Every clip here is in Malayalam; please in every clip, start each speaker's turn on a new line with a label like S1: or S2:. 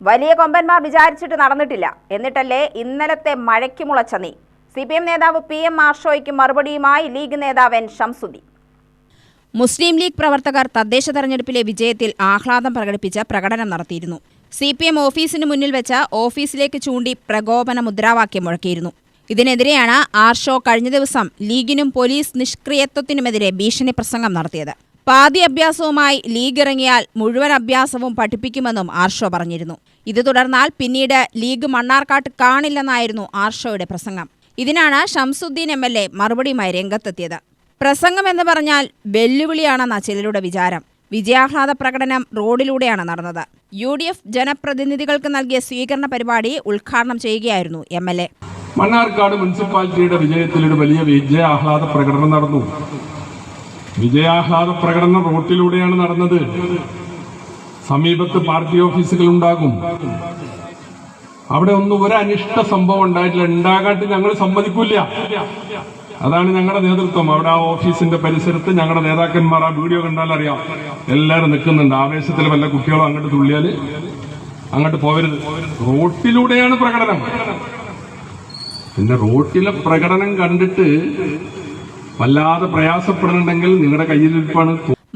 S1: വലിയ കൊമ്പന്മാർ വിചാരിച്ചിട്ട് നടന്നിട്ടില്ല. എന്നിട്ടല്ലേ ഇന്നലത്തെ മഴയ്ക്ക് മുളച്ച നീ. CPM നേതാവ് PM ആർഷോയ്ക്ക് മറുപടിയുമായി ലീഗ് നേതാവ് N ഷംസുദ്ദീൻ. മുസ്ലിം ലീഗ് പ്രവർത്തകർ തദ്ദേശ തെരഞ്ഞെടുപ്പിലെ വിജയത്തിൽ ആഹ്ലാദം പ്രകടിപ്പിച്ച് പ്രകടനം നടത്തിയിരുന്നു. CPM ഓഫീസിന് മുന്നിൽ വെച്ച് ഓഫീസിലേക്ക് ചൂണ്ടി പ്രകോപന മുദ്രാവാക്യം മുഴക്കിയിരുന്നു. ഇതിനെതിരെയാണ് ആർഷോ കഴിഞ്ഞ ദിവസം ലീഗിനും പോലീസ് നിഷ്ക്രിയത്വത്തിനുമെതിരെ ഭീഷണി പ്രസംഗം നടത്തിയത്. പാതി അഭ്യാസവുമായി ലീഗ് ഇറങ്ങിയാൽ മുഴുവൻ അഭ്യാസവും പഠിപ്പിക്കുമെന്നും ആർഷോ പറഞ്ഞിരുന്നു. ഇത് തുടർന്നാൽ പിന്നീട് ലീഗ് മണ്ണാർക്കാട്ട് കാണില്ലെന്നായിരുന്നു ആർഷോയുടെ പ്രസംഗം. ഇതിനാണ് ഷംസുദ്ദീൻ MLA മറുപടിയുമായി രംഗത്തെത്തിയത്. പ്രസംഗം എന്ന് പറഞ്ഞാൽ വെല്ലുവിളിയാണെന്ന ചിലരുടെ വിചാരം. വിജയാഹ്ലാദ പ്രകടനം റോഡിലൂടെയാണ് നടന്നത്. UDF ജനപ്രതിനിധികൾക്ക് നൽകിയ സ്വീകരണ പരിപാടി ഉദ്ഘാടനം ചെയ്യുകയായിരുന്നു MLA.
S2: മണ്ണാർക്കാട് മുനിസിപ്പാലിറ്റിയുടെ വിജയത്തിൽ ഒരു വലിയ വിജയാഹ്ലാദ പ്രകടനം നടന്നു. വിജയാഹ്ലാദ പ്രകടനം റോട്ടിലൂടെയാണ് നടന്നത്. സമീപത്ത് പാർട്ടി ഓഫീസുകൾ ഉണ്ടാകും. അവിടെ ഒന്നും ഒരു അനിഷ്ട സംഭവം ഉണ്ടായിട്ടില്ല. ഉണ്ടാകാട്ട് ഞങ്ങൾ സമ്മതിക്കില്ല. അതാണ് ഞങ്ങളുടെ നേതൃത്വം. അവിടെ ആ ഓഫീസിന്റെ പരിസരത്ത് ഞങ്ങളുടെ നേതാക്കന്മാർ, ആ വീഡിയോ കണ്ടാൽ അറിയാം, എല്ലാവരും നിൽക്കുന്നുണ്ട്. ആവേശത്തിൽ വല്ല കുട്ടികളും അങ്ങോട്ട് തുള്ളിയാൽ അങ്ങോട്ട് പോവരുത്. റോട്ടിലൂടെയാണ് പ്രകടനം. പിന്നെ റോട്ടിലെ പ്രകടനം കണ്ടിട്ട് വല്ലാതെ പ്രയാസപ്പെടുന്നുണ്ടെങ്കിൽ നിങ്ങളുടെ കയ്യിലിരിപ്പാണ്.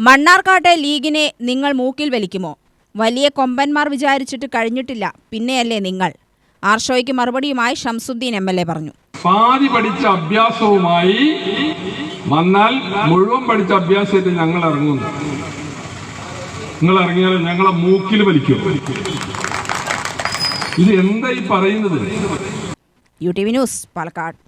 S1: മണ്ണാർക്കാട്ടെ ലീഗിനെ നിങ്ങൾ മൂക്കിൽ വലിക്കുമോ? വലിയ കൊമ്പന്മാർ വിചാരിച്ചിട്ട് കഴിഞ്ഞിട്ടില്ല, പിന്നെയല്ലേ നിങ്ങൾ? ആർഷോയ്ക്ക് മറുപടിയുമായി ഷംസുദ്ദീൻ MLA പറഞ്ഞു.
S2: പാതി പഠിച്ച അഭ്യാസവുമായി വന്നാൽ മുഴുവൻ പഠിച്ച അഭ്യാസത്തിൽ ഞങ്ങൾ ഇറങ്ങുന്നു. നിങ്ങൾ ഇറങ്ങിയാൽ ഞങ്ങളെ മൂക്കിൽ വലിക്കും. ഇത് എന്താ ഈ പറയുന്നത്?
S1: UTV news, Palakkad.